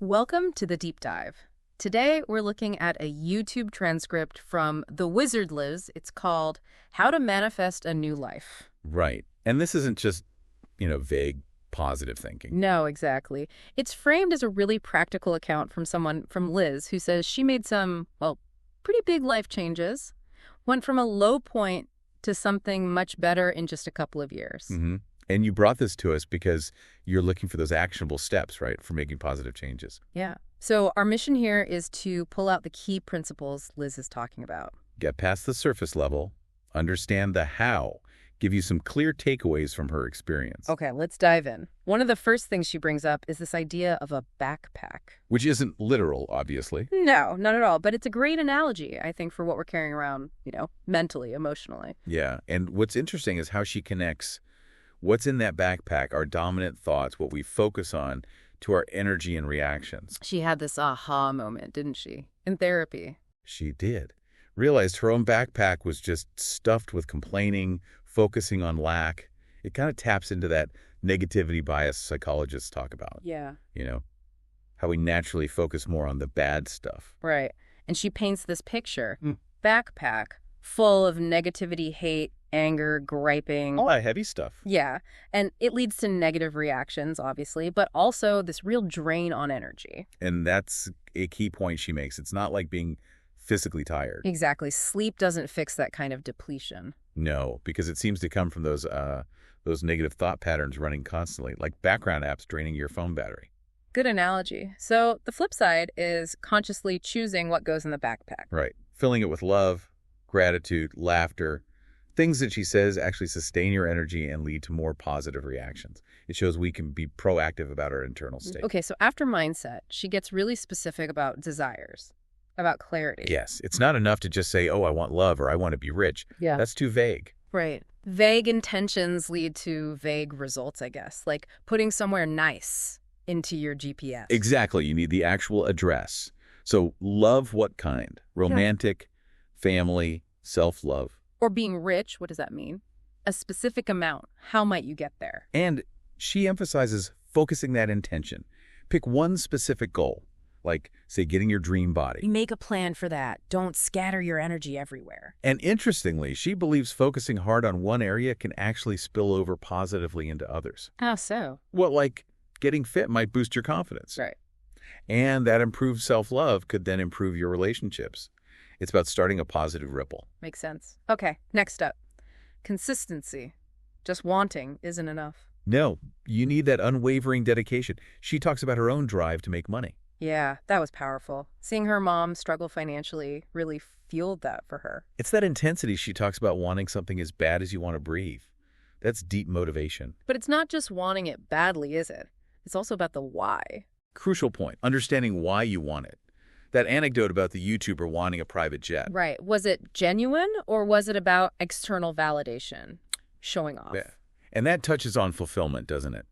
Welcome to the deep dive. Today, we're looking at a YouTube transcript from Thewizardliz. It's called How to Manifest a New Life. Right. And this isn't just, vague positive thinking. No, exactly. It's framed as a really practical account from Liz, who says she made some, pretty big life changes, went from a low point to something much better in just a couple of years. Mm-hmm. And you brought this to us because you're looking for those actionable steps, right, for making positive changes. Yeah. So our mission here is to pull out the key principles Liz is talking about. Get past the surface level, understand the how, give you some clear takeaways from her experience. Okay, let's dive in. One of the first things she brings up is this idea of a backpack. Which isn't literal, obviously. No, not at all. But it's a great analogy, I think, for what we're carrying around, mentally, emotionally. Yeah. And what's interesting is how she connects what's in that backpack, our dominant thoughts, what we focus on, to our energy and reactions. She had this aha moment, didn't she? In therapy. She did. Realized her own backpack was just stuffed with complaining, focusing on lack. It kind of taps into that negativity bias psychologists talk about. Yeah. How we naturally focus more on the bad stuff. Right. And she paints this picture. Backpack full of negativity, hate, anger, griping. All that heavy stuff. Yeah. And it leads to negative reactions, obviously, but also this real drain on energy. And that's a key point she makes. It's not like being physically tired. Exactly. Sleep doesn't fix that kind of depletion. No, because it seems to come from those negative thought patterns running constantly, like background apps draining your phone battery. Good analogy. So the flip side is consciously choosing what goes in the backpack. Right. Filling it with love, gratitude, laughter, things that she says actually sustain your energy and lead to more positive reactions. It shows we can be proactive about our internal state. Okay, so after mindset, she gets really specific about desires, about clarity. Yes, it's not enough to just say, I want love or I want to be rich. Yeah. That's too vague. Right. Vague intentions lead to vague results, I guess, like putting somewhere nice into your GPS. Exactly. You need the actual address. So love what kind? Romantic, family, self-love. Or being rich, what does that mean? A specific amount. How might you get there? And she emphasizes focusing that intention. Pick one specific goal, like, say, getting your dream body. Make a plan for that. Don't scatter your energy everywhere. And interestingly, she believes focusing hard on one area can actually spill over positively into others. How so? Well, like getting fit might boost your confidence. Right. And that improved self-love could then improve your relationships. It's about starting a positive ripple. Makes sense. Okay, next up. Consistency. Just wanting isn't enough. No, you need that unwavering dedication. She talks about her own drive to make money. Yeah, that was powerful. Seeing her mom struggle financially really fueled that for her. It's that intensity she talks about, wanting something as bad as you want to breathe. That's deep motivation. But it's not just wanting it badly, is it? It's also about the why. Crucial point, understanding why you want it. That anecdote about the YouTuber wanting a private jet. Right. Was it genuine or was it about external validation, showing off? Yeah. And that touches on fulfillment, doesn't it?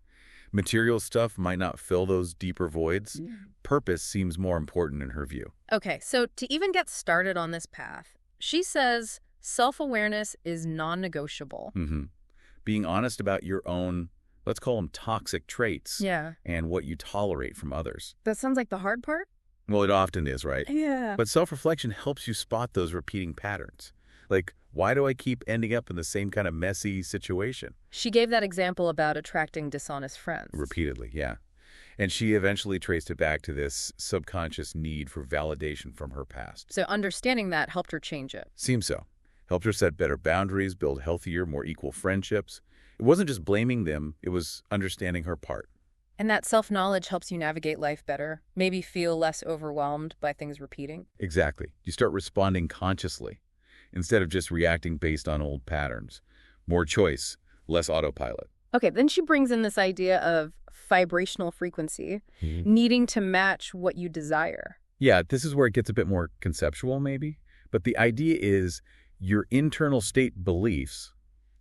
Material stuff might not fill those deeper voids. Purpose seems more important in her view. Okay, so to even get started on this path, she says self-awareness is non-negotiable. Being honest about your own, let's call them toxic traits. Yeah. And what you tolerate from others. That sounds like the hard part? Well, it often is, right? Yeah. But self-reflection helps you spot those repeating patterns. Like, why do I keep ending up in the same kind of messy situation? She gave that example about attracting dishonest friends. Repeatedly, yeah. And she eventually traced it back to this subconscious need for validation from her past. So understanding that helped her change it. Seems so. Helped her set better boundaries, build healthier, more equal friendships. It wasn't just blaming them, it was understanding her part. And that self-knowledge helps you navigate life better, maybe feel less overwhelmed by things repeating. Exactly. You start responding consciously instead of just reacting based on old patterns. More choice, less autopilot. Okay, then she brings in this idea of vibrational frequency, needing to match what you desire. Yeah, this is where it gets a bit more conceptual, maybe. But the idea is your internal state beliefs,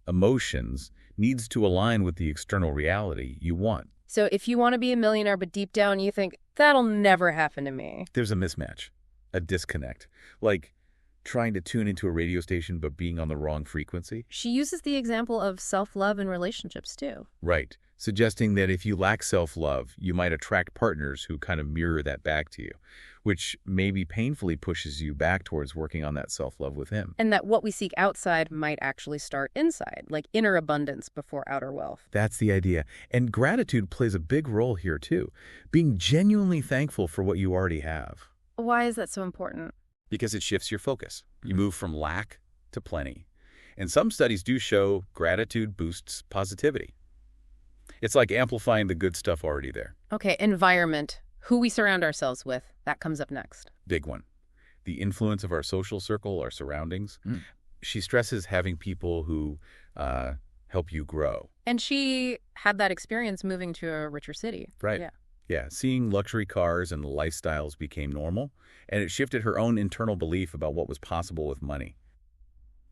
emotions, needs to align with the external reality you want. So if you want to be a millionaire, but deep down you think, that'll never happen to me. There's a mismatch, a disconnect. Like, trying to tune into a radio station but being on the wrong frequency. She uses the example of self-love in relationships, too. Right, suggesting that if you lack self-love, you might attract partners who kind of mirror that back to you, which maybe painfully pushes you back towards working on that self-love with him. And that what we seek outside might actually start inside, like inner abundance before outer wealth. That's the idea. And gratitude plays a big role here, too. Being genuinely thankful for what you already have. Why is that so important? Because it shifts your focus. You move from lack to plenty. And some studies do show gratitude boosts positivity. It's like amplifying the good stuff already there. Okay, environment. Who we surround ourselves with. That comes up next. Big one. The influence of our social circle, our surroundings. She stresses having people who help you grow. And she had that experience moving to a richer city. Right. Yeah, seeing luxury cars and lifestyles became normal, and it shifted her own internal belief about what was possible with money.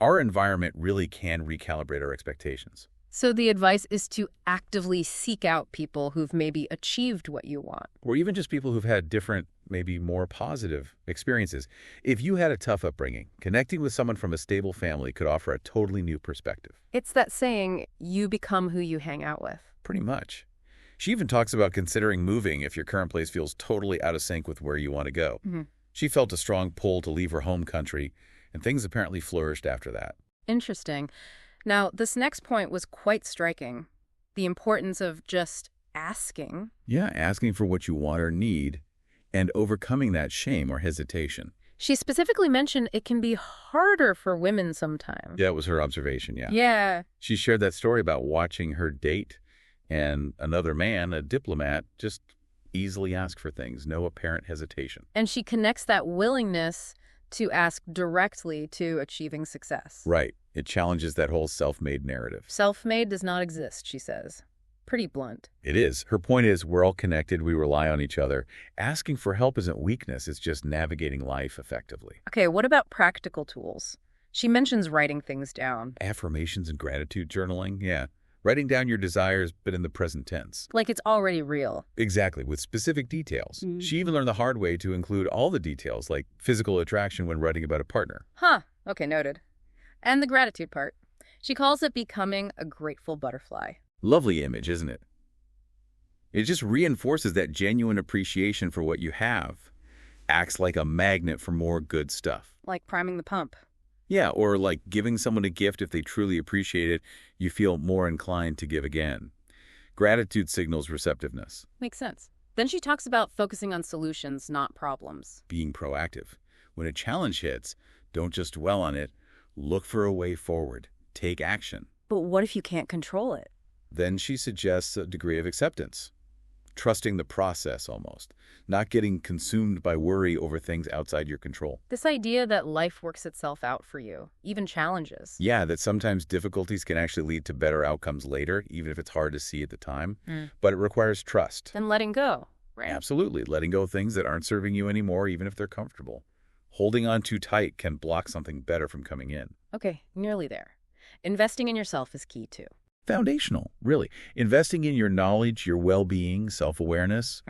Our environment really can recalibrate our expectations. So the advice is to actively seek out people who've maybe achieved what you want. Or even just people who've had different, maybe more positive experiences. If you had a tough upbringing, connecting with someone from a stable family could offer a totally new perspective. It's that saying, you become who you hang out with. Pretty much. She even talks about considering moving if your current place feels totally out of sync with where you want to go. She felt a strong pull to leave her home country, and things apparently flourished after that. Interesting. Now, this next point was quite striking. The importance of just asking. Yeah, asking for what you want or need, and overcoming that shame or hesitation. She specifically mentioned it can be harder for women sometimes. Yeah, it was her observation, yeah. Yeah. She shared that story about watching her date and another man, a diplomat, just easily ask for things, no apparent hesitation. And she connects that willingness to ask directly to achieving success. Right. It challenges that whole self-made narrative. Self-made does not exist, she says. Pretty blunt. It is. Her point is, we're all connected, we rely on each other. Asking for help isn't weakness, it's just navigating life effectively. Okay, what about practical tools? She mentions writing things down. Affirmations and gratitude journaling, yeah. Writing down your desires, but in the present tense. Like it's already real. Exactly, with specific details. She even learned the hard way to include all the details, like physical attraction when writing about a partner. Huh, okay, noted. And the gratitude part. She calls it becoming a grateful butterfly. Lovely image, isn't it? It just reinforces that genuine appreciation for what you have. Acts like a magnet for more good stuff. Like priming the pump. Yeah, or like giving someone a gift if they truly appreciate it, you feel more inclined to give again. Gratitude signals receptiveness. Makes sense. Then she talks about focusing on solutions, not problems. Being proactive. When a challenge hits, don't just dwell on it. Look for a way forward. Take action. But what if you can't control it? Then she suggests a degree of acceptance. Trusting the process almost. Not getting consumed by worry over things outside your control. This idea that life works itself out for you, even challenges. Yeah, that sometimes difficulties can actually lead to better outcomes later, even if it's hard to see at the time. But it requires trust. Then letting go, right? Absolutely. Letting go of things that aren't serving you anymore, even if they're comfortable. Holding on too tight can block something better from coming in. Okay, nearly there. Investing in yourself is key too. Foundational, really. Investing in your knowledge, your well-being, self-awareness.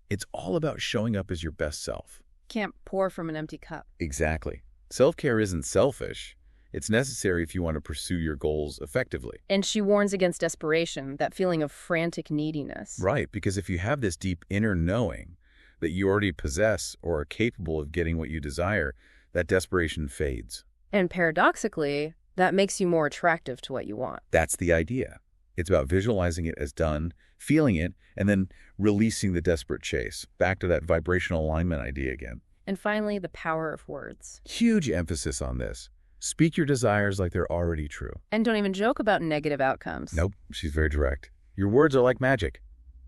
It's all about showing up as your best self. Can't pour from an empty cup. Exactly. Self-care isn't selfish. It's necessary if you want to pursue your goals effectively. And she warns against desperation, that feeling of frantic neediness. Right, because if you have this deep inner knowing that you already possess or are capable of getting what you desire, that desperation fades. And paradoxically, that makes you more attractive to what you want. That's the idea. It's about visualizing it as done, feeling it, and then releasing the desperate chase. Back to that vibrational alignment idea again. And finally, the power of words. Huge emphasis on this. Speak your desires like they're already true. And don't even joke about negative outcomes. Nope, she's very direct. Your words are like magic.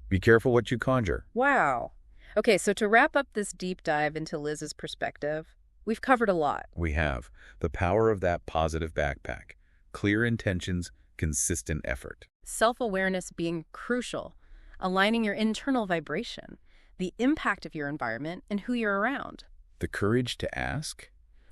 Be careful what you conjure. Wow. Okay, so to wrap up this deep dive into Liz's perspective, we've covered a lot. We have the power of that positive backpack. Clear intentions, consistent effort. Self-awareness being crucial. Aligning your internal vibration. The impact of your environment and who you're around. The courage to ask.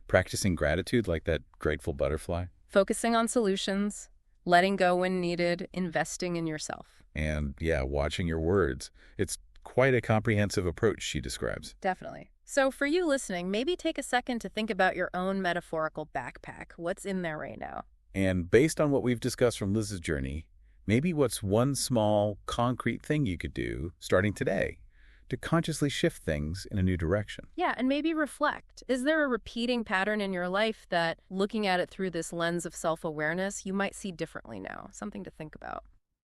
Practicing gratitude like that grateful butterfly. Focusing on solutions. Letting go when needed. Investing in yourself. And yeah, watching your words. It's quite a comprehensive approach she describes. Definitely. So for you listening, maybe take a second to think about your own metaphorical backpack. What's in there right now? And based on what we've discussed from Liz's journey, maybe what's one small, concrete thing you could do, starting today, to consciously shift things in a new direction? Yeah, and maybe reflect. Is there a repeating pattern in your life that, looking at it through this lens of self-awareness, you might see differently now? Something to think about.